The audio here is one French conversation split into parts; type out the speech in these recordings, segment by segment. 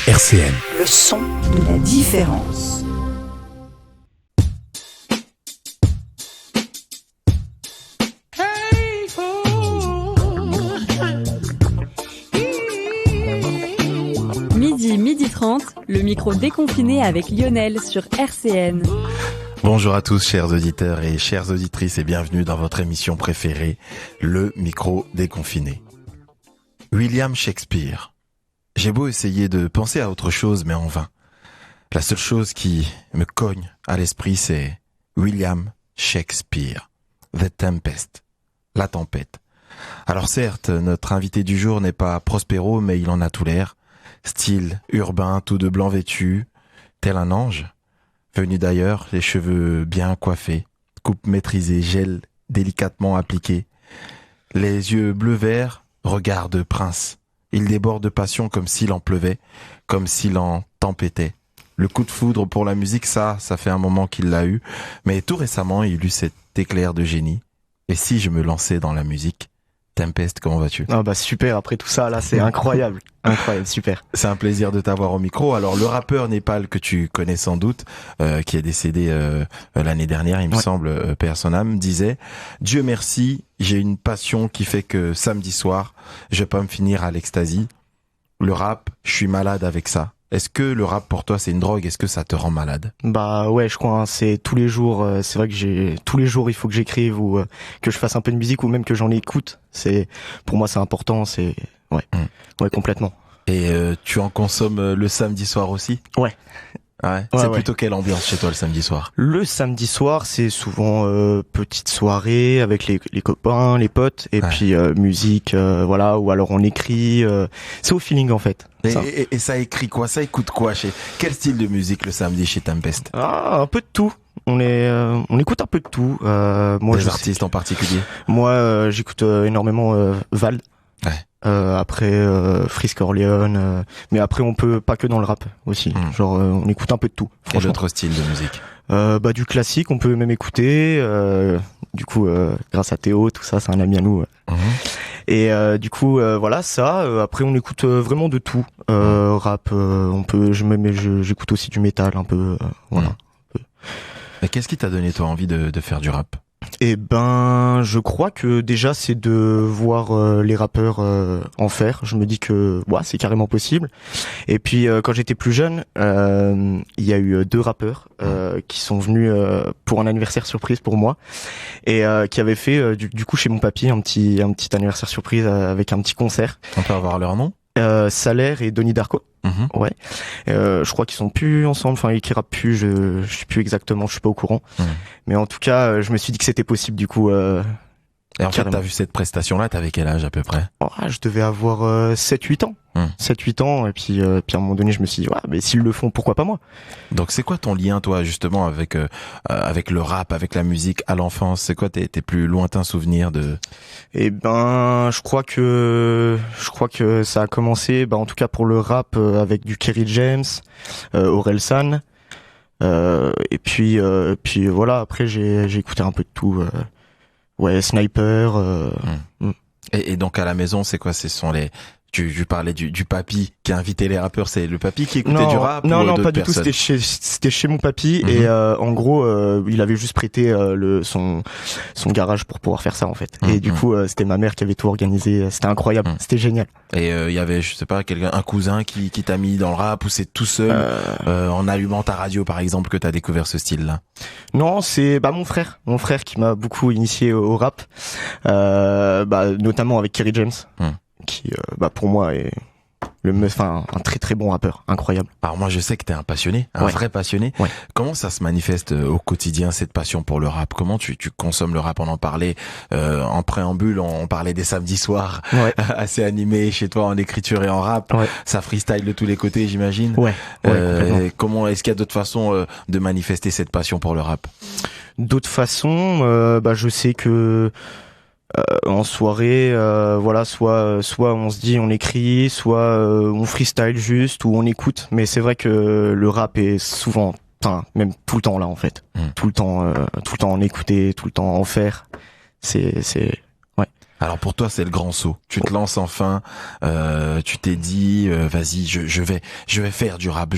RCN. Le son de la différence. Midi 30, le micro déconfiné avec Lionel sur RCN. Bonjour à tous, chers auditeurs et chères auditrices, et bienvenue dans votre émission préférée, le micro déconfiné. William Shakespeare. J'ai beau essayer de penser à autre chose, mais en vain. La seule chose qui me cogne à l'esprit, c'est William Shakespeare. The Tempest. La tempête. Alors certes, notre invité du jour n'est pas Prospero, mais il en a tout l'air. Style urbain, tout de blanc vêtu, tel un ange. Venu d'ailleurs, les cheveux bien coiffés, coupe maîtrisée, gel délicatement appliqué. Les yeux bleu-vert, regard de prince. Il déborde de passion comme s'il en pleuvait, comme s'il en tempêtait. Le coup de foudre pour la musique, ça fait un moment qu'il l'a eu, mais tout récemment, il eut cet éclair de génie. Et si je me lançais dans la musique? Tempest, comment vas-tu? Ah bah super, après tout ça, là, c'est incroyable. Incroyable, super. C'est un plaisir de t'avoir au micro. Alors, le rappeur Népal, que tu connais sans doute, qui est décédé l'année dernière, il me semble, père son âme, disait « Dieu merci, j'ai une passion qui fait que samedi soir, je peux me finir à l'extasie. Le rap, je suis malade avec ça. » Est-ce que le rap pour toi c'est une drogue? Est-ce que ça te rend malade? Bah ouais, je crois, hein, c'est tous les jours, c'est vrai que tous les jours il faut que j'écrive ou que je fasse un peu de musique ou même que j'en écoute. Pour moi c'est important, ouais, complètement. Et tu en consommes le samedi soir aussi? Ouais. Ouais. C'est plutôt quelle ambiance chez toi le samedi soir? Le samedi soir, c'est souvent petite soirée avec les copains, les potes, et puis musique, voilà, ou alors on écrit. C'est au feeling en fait. Et ça écrit quoi? Ça écoute quoi? Quel style de musique le samedi chez Tempest? Ah, un peu de tout. On écoute un peu de tout. Moi, des artistes en particulier? Moi, j'écoute énormément Vald. Ouais. Après Frisk Orleans, mais après on peut pas que dans le rap aussi. Genre on écoute un peu de tout. Et d'autres styles de musique? Bah du classique, on peut même écouter. Du coup, grâce à Théo, tout ça, c'est un ami à nous. Et du coup, voilà ça. Après, on écoute vraiment de tout. Rap, j'écoute aussi du métal un peu. Voilà. Mais qu'est-ce qui t'a donné toi envie de faire du rap? Eh ben, je crois que déjà c'est de voir les rappeurs en faire. Je me dis que c'est carrément possible. Et puis quand j'étais plus jeune, il y a eu 2 rappeurs qui sont venus pour un anniversaire surprise pour moi et qui avaient fait du coup chez mon papy un petit anniversaire surprise avec un petit concert. On peut avoir leur nom? Salaire et Donnie Darko. Ouais. Je crois qu'ils sont plus ensemble, enfin ils rappent plus, je sais plus exactement, je suis pas au courant. Mais en tout cas, je me suis dit que c'était possible du coup. Et en fait, t'as vu cette prestation-là, t'avais quel âge à peu près? Je devais avoir 7-8 ans. 7-8 ans, et puis à un moment donné, je me suis dit, mais s'ils le font, pourquoi pas moi? Donc c'est quoi ton lien, toi, justement, avec le rap, avec la musique à l'enfance? C'est quoi tes plus lointains souvenirs de... Eh ben, je crois que ça a commencé, en tout cas pour le rap, avec du Kerry James, Orelsan, et puis voilà, après j'ai écouté un peu de tout, Sniper. Et donc à la maison, c'est quoi? Tu parlais du papy qui a invité les rappeurs, c'est le papy qui écoutait du rap? Non, pas du tout, c'était chez mon papy et en gros il avait juste prêté son garage pour pouvoir faire ça en fait. Et du coup c'était ma mère qui avait tout organisé, c'était incroyable, c'était génial. Et il y avait, je sais pas, un cousin qui t'a mis dans le rap, ou c'est tout seul en allumant ta radio par exemple que t'as découvert ce style-là? Non, c'est mon frère qui m'a beaucoup initié au rap, notamment avec Kerry James. Qui pour moi est un très très bon rappeur, incroyable. Alors moi je sais que t'es un passionné, un vrai passionné. Comment ça se manifeste au quotidien, cette passion pour le rap? Comment tu consommes le rap? On en parlait en préambule, on parlait des samedis soirs assez animés chez toi en écriture et en rap. Ça freestyle de tous les côtés, j'imagine. Comment est-ce qu'il y a d'autres façons de manifester cette passion pour le rap? D'autres façons, je sais que en soirée, soit on se dit on écrit, soit on freestyle juste ou on écoute. Mais c'est vrai que le rap est souvent, même tout le temps là en fait, tout le temps en écouter, tout le temps en faire. C'est Alors pour toi, c'est le grand saut. Tu te lances enfin. Tu t'es dit, vas-y, je vais faire du rap.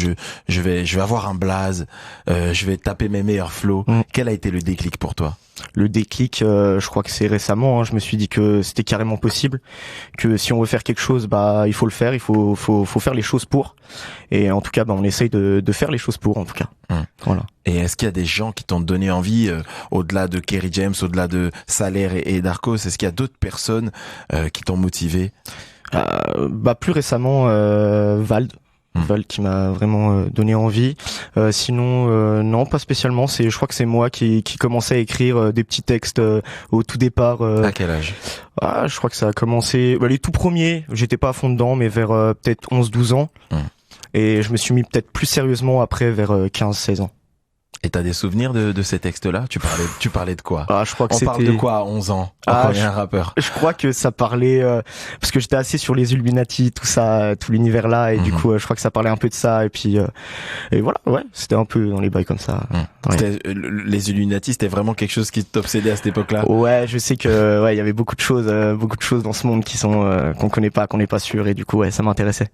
Je vais avoir un blaze. Je vais taper mes meilleurs flows. Quel a été le déclic pour toi? Le déclic, je crois que c'est récemment. Je me suis dit que c'était carrément possible, que si on veut faire quelque chose, bah il faut le faire, il faut faire les choses pour. Et en tout cas, bah on essaye de faire les choses pour, en tout cas. Voilà. Et est-ce qu'il y a des gens qui t'ont donné envie, au-delà de Kerry James, au-delà de Salaire et Darkos, est-ce qu'il y a d'autres personnes qui t'ont motivé? Bah plus récemment, Vald. Val qui m'a vraiment donné envie. Sinon non, pas spécialement, je crois que c'est moi qui commençais à écrire des petits textes au tout départ. À quel âge? Je crois que ça a commencé les tout premiers, j'étais pas à fond dedans, mais vers peut-être 11-12 ans. Et je me suis mis peut-être plus sérieusement après vers 15-16 ans. Et t'as des souvenirs de ces textes-là? Tu parlais de quoi? Je crois que on parle de quoi à 11 ans? On est un rappeur. Je crois que ça parlait parce que j'étais assez sur les Illuminati, tout ça, tout l'univers là, et du coup, je crois que ça parlait un peu de ça, et puis et voilà, ouais, c'était un peu dans les bails comme ça. Ouais. Les Illuminati, c'était vraiment quelque chose qui t'obsédait à cette époque-là? Ouais, je sais que il y avait beaucoup de choses dans ce monde qui sont qu'on connaît pas, qu'on n'est pas sûr, et du coup, ouais, ça m'intéressait.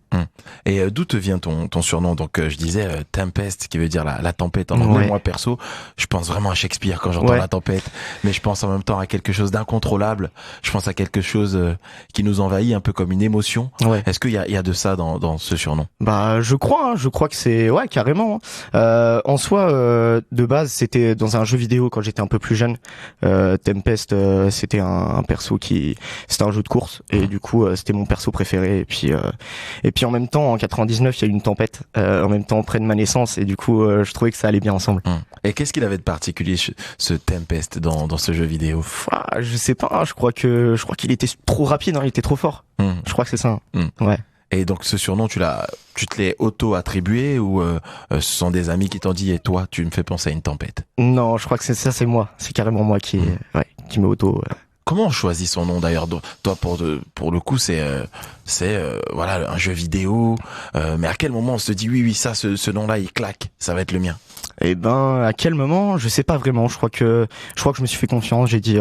Et d'où te vient ton surnom? Donc je disais Tempest, qui veut dire la tempête en anglais. Moi perso, je pense vraiment à Shakespeare quand j'entends la tempête, mais je pense en même temps à quelque chose d'incontrôlable. Je pense à quelque chose qui nous envahit un peu comme une émotion. Est-ce qu'il y a de ça dans ce surnom? Bah je crois que c'est carrément. En soi, de base, c'était dans un jeu vidéo quand j'étais un peu plus jeune. Tempest, c'était un perso c'était un jeu de course, et du coup c'était mon perso préféré. Et puis en même temps, en 99, il y a eu une tempête en même temps près de ma naissance, et du coup je trouvais que ça allait bien ensemble. Et qu'est-ce qu'il avait de particulier, ce Tempest, dans ce jeu vidéo? Je sais pas, je crois qu'il était trop rapide, il était trop fort. Je crois que c'est ça. Ouais. Et donc ce surnom, tu te l'es auto-attribué, ou ce sont des amis qui t'ont dit, et toi, tu me fais penser à une tempête? Non, je crois que c'est moi. C'est carrément moi qui m'ai auto. Comment on choisit son nom d'ailleurs? Toi, pour le coup, c'est voilà, un jeu vidéo. Mais à quel moment on se dit oui, ça, ce nom-là, il claque, ça va être le mien? Eh ben, à quel moment? Je sais pas vraiment. Je crois que je me suis fait confiance. J'ai dit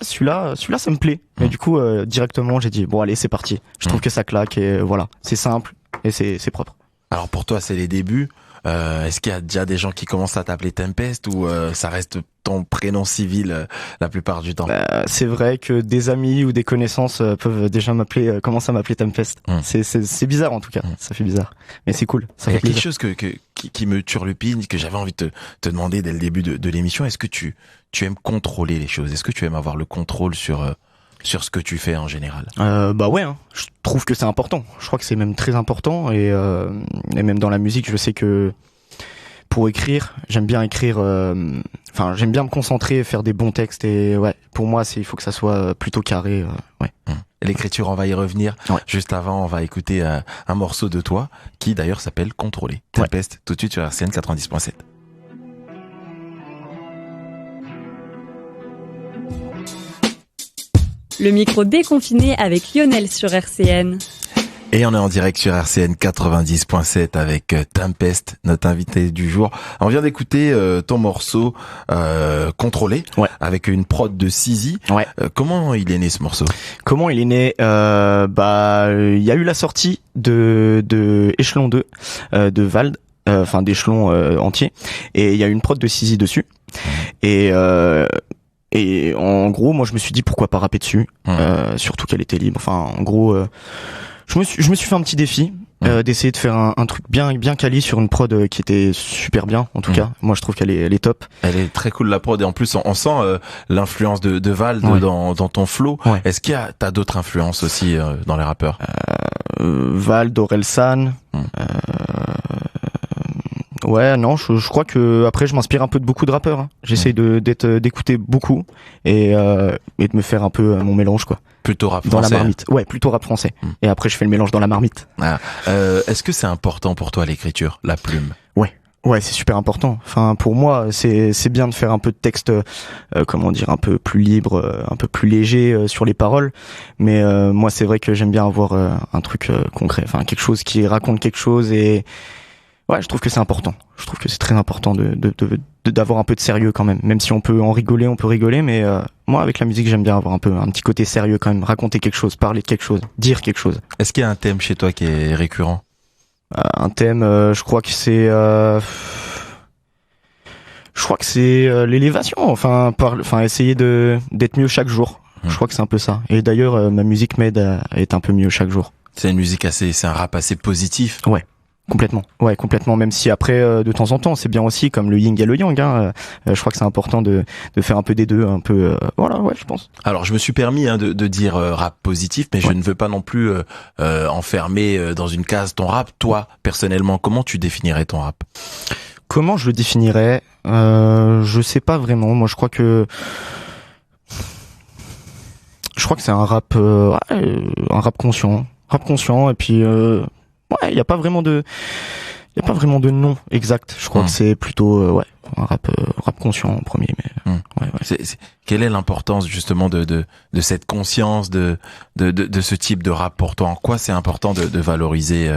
celui-là, ça me plaît. Et du coup, directement, j'ai dit bon, allez, c'est parti. Je trouve que ça claque, et voilà, c'est simple et c'est propre. Alors pour toi, c'est les débuts. Est-ce qu'il y a déjà des gens qui commencent à t'appeler Tempest, ou ça reste ton prénom civil la plupart du temps? C'est vrai que des amis ou des connaissances peuvent déjà commencer à m'appeler Tempest. C'est bizarre, en tout cas. Ça fait bizarre, mais c'est cool. Il y a quelque chose qui me turlupine, que j'avais envie de te demander dès le début de l'émission. Est-ce que tu aimes contrôler les choses? Est-ce que tu aimes avoir le contrôle sur ce que tu fais en général? Bah ouais, je trouve que c'est important. Je crois que c'est même très important, et même dans la musique, je sais que pour écrire, j'aime bien écrire. J'aime bien me concentrer, faire des bons textes, et pour moi, il faut que ça soit plutôt carré. L'écriture, on va y revenir. Juste avant, on va écouter un morceau de toi qui d'ailleurs s'appelle Contrôler. Tempest, tout de suite sur RCN 90.7. Le micro déconfiné avec Lionel sur RCN. Et on est en direct sur RCN 90.7 avec Tempest, notre invité du jour. On vient d'écouter ton morceau Contrôlé, avec une prod de Sizi. Comment il est né, ce morceau? Comment il est né? Il y a eu la sortie de Échelon 2 de Vald, d'Échelon entier, et il y a eu une prod de Sizi dessus. Et en gros, moi je me suis dit pourquoi pas rapper dessus, surtout qu'elle était libre. En gros, je me suis fait un petit défi d'essayer de faire un truc bien quali sur une prod qui était super bien, en tout cas. Moi je trouve qu'elle est top. Elle est très cool, la prod, et en plus on sent l'influence de Vald dans ton flow. Est-ce t'as d'autres influences aussi dans les rappeurs? Vald, Orelsan. Je crois que après je m'inspire un peu de beaucoup de rappeurs. J'essaye d'écouter beaucoup, et de me faire un peu mon mélange, quoi. Plutôt rap français. Dans la marmite. Plutôt rap français. Et après je fais le mélange dans la marmite. Est-ce que c'est important pour toi, l'écriture, la plume? Ouais, c'est super important. Pour moi, c'est bien de faire un peu de texte, un peu plus libre, un peu plus léger sur les paroles. Mais moi, c'est vrai que j'aime bien avoir un truc concret, quelque chose qui raconte quelque chose, et je trouve que c'est important. Je trouve que c'est très important de d'avoir un peu de sérieux quand même si on peut en rigoler, on peut rigoler, mais moi avec la musique j'aime bien avoir un petit côté sérieux quand même, raconter quelque chose, parler de quelque chose, dire quelque chose. Est-ce qu'il y a un thème chez toi qui est récurrent? Un thème, je crois que c'est l'élévation, enfin essayer d'être mieux chaque jour. Je crois que c'est un peu ça. Et d'ailleurs ma musique m'aide à être un peu mieux chaque jour. C'est une musique c'est un rap assez positif. Ouais. Complètement, même si après de temps en temps c'est bien aussi, comme le yin et le yang, je crois que c'est important de faire un peu des deux, un peu voilà, ouais, je pense. Alors je me suis permis de dire rap positif, mais je ne veux pas non plus enfermer dans une case ton rap. Toi personnellement, comment tu définirais ton rap? Comment je le définirais? Je sais pas vraiment. Moi je crois que c'est un rap conscient, et puis ouais, il y a pas vraiment de nom exact. Je crois que c'est plutôt un rap conscient en premier, mais ouais. Quelle est l'importance justement de cette conscience de ce type de rap pour toi? En quoi c'est important de valoriser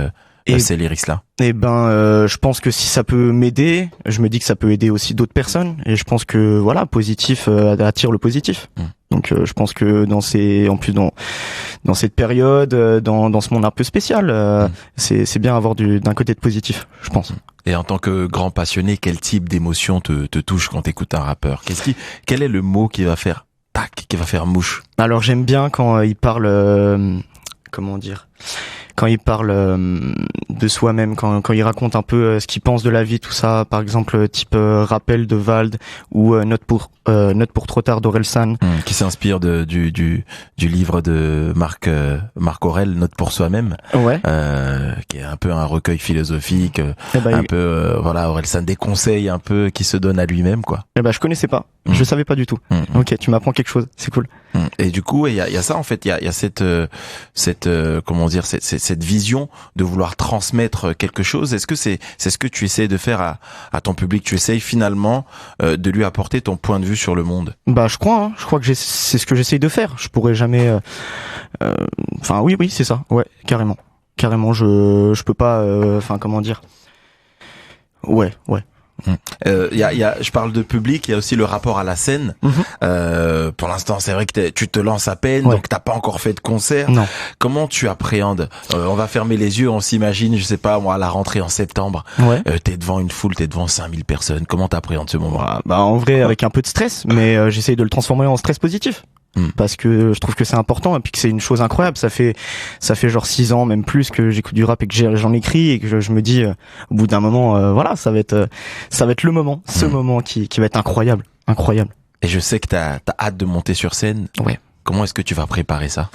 ces lyrics-là? Je pense que si ça peut m'aider, je me dis que ça peut aider aussi d'autres personnes, et je pense que voilà, positif attire le positif. Donc je pense que dans cette période, dans ce monde un peu spécial, c'est bien avoir d'un côté de positif, je pense. Et en tant que grand passionné, quel type d'émotion te touche quand t'écoutes un rappeur? Quel est le mot qui va faire tac, qui va faire mouche? Alors j'aime bien quand il parle, quand il parle de soi-même, quand il raconte un peu ce qu'il pense de la vie, tout ça, par exemple type Rappel de Vald ou Note pour trop tard d'Orelsan, qui s'inspire du livre de Marc Aurèle, Note pour soi-même, qui est un peu un recueil philosophique, voilà, Orelsan, des conseils un peu qui se donne à lui-même, quoi. Je connaissais pas, je savais pas du tout. Ok, tu m'apprends quelque chose, c'est cool. Et du coup, il y a ça en fait, il y a cette vision de vouloir transmettre quelque chose. Est-ce que c'est ce que tu essayes de faire à ton public? Tu essayes finalement de lui apporter ton point de vue sur le monde? Je crois que c'est ce que j'essaye de faire. Je pourrais jamais oui, c'est ça. Ouais, carrément, je peux pas comment dire. Ouais. Je parle de public, il y a aussi le rapport à la scène. Pour l'instant, c'est vrai que tu te lances à peine, donc t'as pas encore fait de concert. Non. Comment tu appréhendes? On va fermer les yeux, on s'imagine, je sais pas, moi, à la rentrée en septembre. T'es devant une foule, t'es devant 5000 personnes. Comment t'appréhendes ce moment? En vrai, avec un peu de stress, mais j'essaye de le transformer en stress positif. Parce que je trouve que c'est important, et puis que c'est une chose incroyable. Ça fait genre 6 ans, même plus, que j'écoute du rap et que j'en écris, et que je me dis au bout d'un moment, voilà, ça va être le moment, ce moment qui va être incroyable. Et je sais que t'as hâte de monter sur scène. Ouais. Comment est-ce que tu vas préparer ça?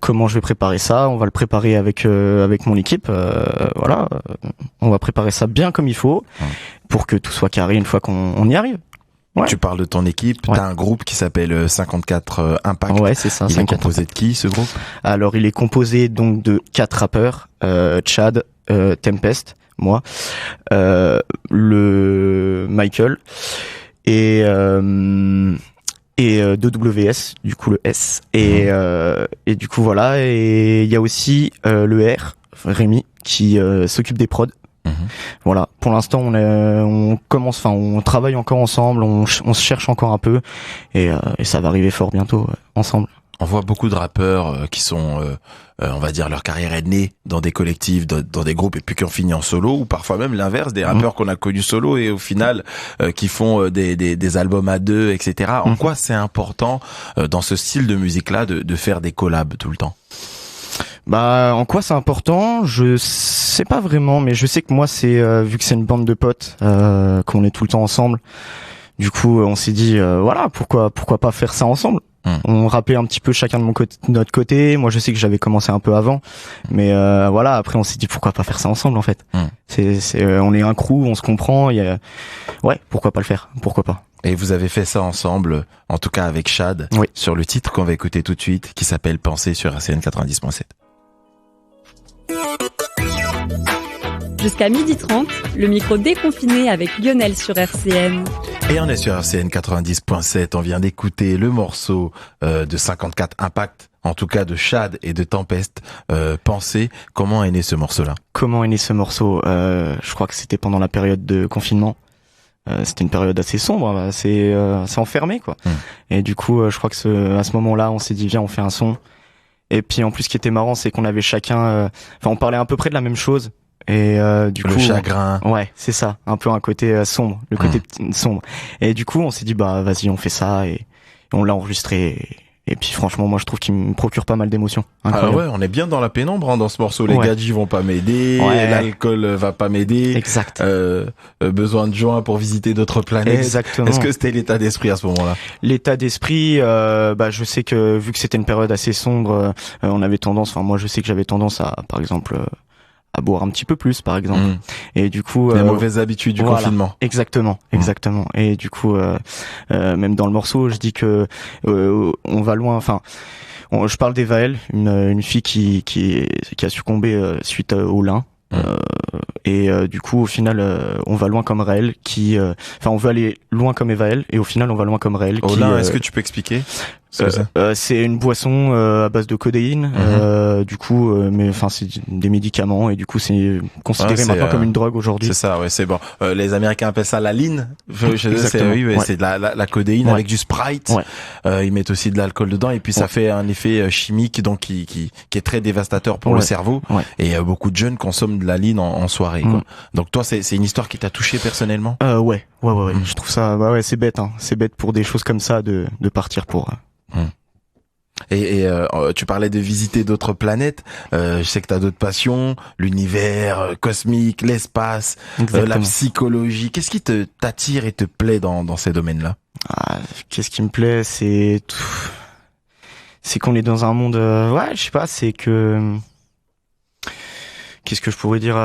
Comment je vais préparer ça? On va le préparer avec mon équipe. Voilà, on va préparer ça bien comme il faut pour que tout soit carré une fois qu'on y arrive. Ouais. Tu parles de ton équipe, t'as un groupe qui s'appelle 54 Impact. Ouais, c'est ça. Il est composé de qui, ce groupe? Alors, il est composé donc de 4 rappeurs, Chad, Tempest, moi, le Michael et 2WS, du coup le S, et du coup voilà, et il y a aussi le R, Rémi, qui s'occupe des prods. Voilà, pour l'instant on travaille encore ensemble, on se cherche encore un peu, et ça va arriver fort bientôt ensemble. On voit beaucoup de rappeurs qui sont, on va dire, leur carrière est née dans des collectifs, dans des groupes, et puis qui ont fini en solo, ou parfois même l'inverse, des rappeurs qu'on a connus solo et au final qui font des albums à deux, etc. En quoi c'est important dans ce style de musique-là de faire des collabs tout le temps? En quoi c'est important? Je sais pas vraiment, mais je sais que moi c'est vu que c'est une bande de potes, qu'on est tout le temps ensemble. Du coup, on s'est dit voilà, pourquoi pas faire ça ensemble. On rappait un petit peu chacun de notre côté. Moi, je sais que j'avais commencé un peu avant, mais voilà. Après, on s'est dit pourquoi pas faire ça ensemble en fait. On est un crew, on se comprend. Ouais, pourquoi pas le faire? Pourquoi pas? Et vous avez fait ça ensemble, en tout cas avec Chad, sur le titre qu'on va écouter tout de suite, qui s'appelle Penser sur RCN 90.7. Jusqu'à 12h30, le micro déconfiné avec Lionel sur RCN. Et on est sur RCN 90.7, on vient d'écouter le morceau de 54 Impact, en tout cas de Chad et de Tempest, Penser. Comment est né ce morceau-là? Comment est né ce morceau? Je crois que c'était pendant la période de confinement. c'était une période assez sombre, assez enfermé quoi. Et du coup, je crois que à ce moment-là, on s'est dit viens, on fait un son. Et puis en plus, ce qui était marrant, c'est qu'on avait chacun, on parlait à peu près de la même chose. Et du coup, le chagrin. Ouais, c'est ça, un peu un côté sombre, le côté sombre. Et du coup, on s'est dit bah vas-y, on fait ça et on l'a enregistré. Et puis franchement, moi je trouve qu'il me procure pas mal d'émotions. Ah ouais, on est bien dans la pénombre dans ce morceau. Les gadgets vont pas m'aider, l'alcool va pas m'aider. Exact. Besoin de joints pour visiter d'autres planètes. Exactement. Est-ce que c'était l'état d'esprit à ce moment-là? L'état d'esprit, je sais que vu que c'était une période assez sombre, on avait tendance, enfin moi je sais que j'avais tendance à, par exemple, à boire un petit peu plus, par exemple. Et du coup, les mauvaises habitudes du confinement. Exactement. Et du coup, même dans le morceau, je dis que on va loin. Enfin, je parle d'Evaël, une fille qui a succombé suite au lin. Et du coup, au final, on va loin comme Raël, on veut aller loin comme Evaël, et au final, on va loin comme Raël. Au lin, est-ce que tu peux expliquer? C'est une boisson à base de codéine, du coup, mais enfin c'est des médicaments et du coup c'est considéré maintenant comme une drogue aujourd'hui. C'est ça, ouais, c'est bon. Les Américains appellent ça la lean. C'est de la codéine avec du Sprite. Ils mettent aussi de l'alcool dedans et puis ça fait un effet chimique donc qui est très dévastateur pour le cerveau. Et beaucoup de jeunes consomment de la lean en soirée. Quoi. Donc toi, c'est une histoire qui t'a touché personnellement? Ouais. Je trouve ça, c'est bête. Hein. C'est bête pour des choses comme ça de partir pour. Et tu parlais de visiter d'autres planètes. Je sais que t'as d'autres passions, l'univers cosmique, l'espace, la psychologie. Qu'est-ce qui t'attire et te plaît dans ces domaines-là? Qu'est-ce qui me plaît, c'est qu'on est dans un monde. Je sais pas. C'est que qu'est-ce que je pourrais dire.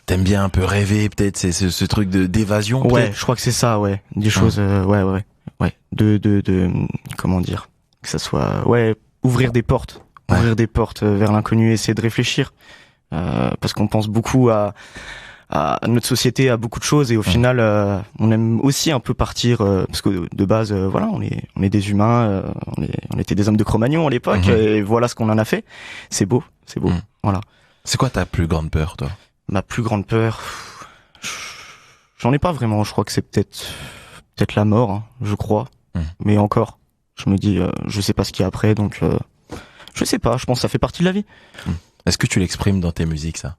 T'aimes bien un peu rêver, peut-être. C'est ce truc d'évasion. Ouais, je crois que c'est ça. Ouais, des choses. De comment dire. Que ça soit ouvrir des portes vers l'inconnu, essayer de réfléchir parce qu'on pense beaucoup à notre société, à beaucoup de choses et au final on aime aussi un peu partir parce que de base on est des humains, on était des hommes de Cro-Magnon à l'époque et voilà ce qu'on en a fait. C'est beau. Voilà. C'est quoi ta plus grande peur, toi? Ma plus grande peur, j'en ai pas vraiment. Je crois que c'est peut-être la mort, hein, je crois. Mais encore. Je me dis, je sais pas ce qu'il y a après, donc je sais pas. Je pense que ça fait partie de la vie. Est-ce que tu l'exprimes dans tes musiques, ça?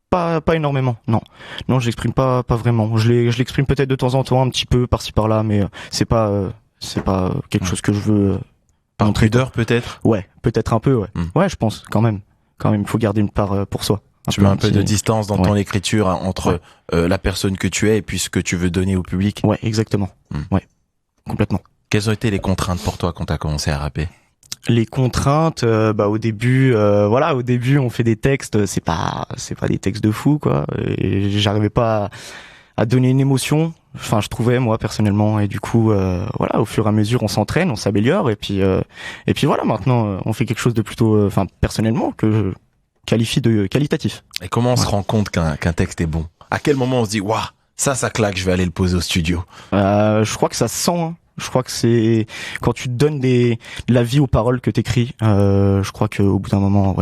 Pas énormément, non. Non, je l'exprime pas vraiment. Je l'exprime peut-être de temps en temps, un petit peu par-ci par-là, mais c'est pas quelque chose que je veux. Par pudeur, peut-être? Ouais, peut-être un peu, ouais. Ouais, je pense quand même. Il faut garder une part pour soi. Tu mets un peu de distance dans ton écriture entre la personne que tu es et puis ce que tu veux donner au public. Ouais, exactement. Ouais. Complètement. Quelles ont été les contraintes pour toi quand t'as commencé à rapper? Les contraintes, au début, on fait des textes, c'est pas des textes de fou, quoi. Et j'arrivais pas à donner une émotion. Enfin, je trouvais moi personnellement, et du coup, au fur et à mesure, on s'entraîne, on s'améliore, et puis voilà, maintenant, on fait quelque chose de plutôt, personnellement, que je qualifie de qualitatif. Et comment on se rend compte qu'un texte est bon? À quel moment on se dit, waouh, ça claque, je vais aller le poser au studio? Je crois que ça se sent. Hein. Je crois que c'est quand tu donnes de la vie aux paroles que t'écris. Je crois qu'au bout d'un moment,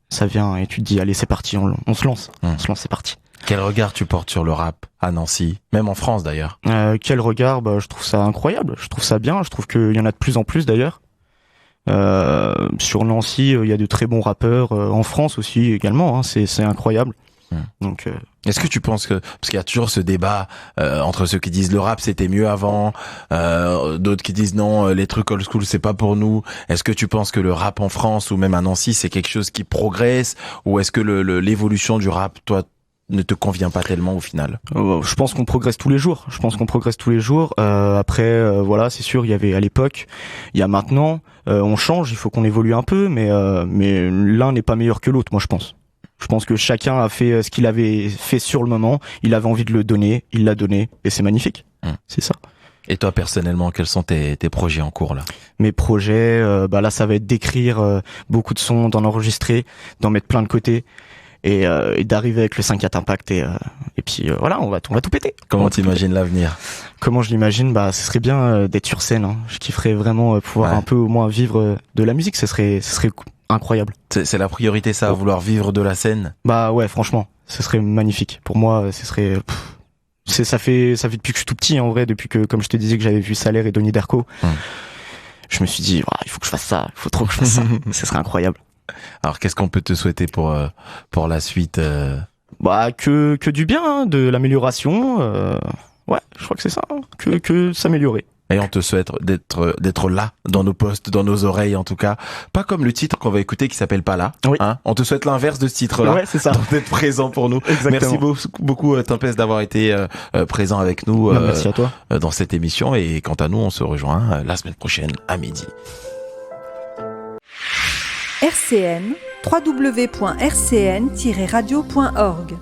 ça vient et tu te dis, allez, c'est parti, on se lance. On se lance, c'est parti. Quel regard tu portes sur le rap à Nancy, même en France d'ailleurs? Quel regard? Je trouve ça incroyable. Je trouve ça bien. Je trouve qu'il y en a de plus en plus d'ailleurs. Sur Nancy, il y a de très bons rappeurs. En France aussi également. Hein, c'est incroyable. Donc, est-ce que tu penses que, parce qu'il y a toujours ce débat entre ceux qui disent le rap c'était mieux avant, d'autres qui disent non, les trucs old school c'est pas pour nous. Est-ce que tu penses que le rap en France ou même à Nancy c'est quelque chose qui progresse, ou est-ce que l'évolution du rap, toi, ne te convient pas tellement au final? Je pense qu'on progresse tous les jours. Après, c'est sûr, il y avait à l'époque, il y a maintenant, on change, il faut qu'on évolue un peu, mais l'un n'est pas meilleur que l'autre, moi je pense. Je pense que chacun a fait ce qu'il avait fait sur le moment. Il avait envie de le donner, il l'a donné, et c'est magnifique. C'est ça. Et toi, personnellement, quels sont tes projets en cours, là? Mes projets, là, ça va être d'écrire beaucoup de sons, d'en enregistrer, d'en mettre plein de côté, et d'arriver avec le 5-4 Impact, et puis on va tout péter. Comment t'imagines l'avenir? Comment je l'imagine? Ce serait bien d'être sur scène. Hein. Je kifferais vraiment pouvoir un peu au moins vivre de la musique. Ce serait incroyable. C'est la priorité, ça, vouloir vivre de la scène? Ouais, franchement, ce serait magnifique. Pour moi, ce serait... ça fait depuis que je suis tout petit, en vrai, depuis que, comme je te disais, que j'avais vu Salaire et Donnie Darko. Je me suis dit, il faut que je fasse ça, il faut trop que je fasse ça. Ce serait incroyable. Alors, qu'est-ce qu'on peut te souhaiter pour la suite Que du bien, hein, de l'amélioration. Ouais, je crois que c'est ça, hein, que s'améliorer. Et on te souhaite d'être là, dans nos postes, dans nos oreilles en tout cas. Pas comme le titre qu'on va écouter qui s'appelle Pas là. Oui. Hein, on te souhaite l'inverse de ce titre-là. Ouais, c'est ça. D'être présent pour nous. Exactement. Merci beaucoup Tempest d'avoir été présent avec nous merci à toi. Dans cette émission. Et quant à nous, on se rejoint la semaine prochaine à midi. RCN, www.rcn-radio.org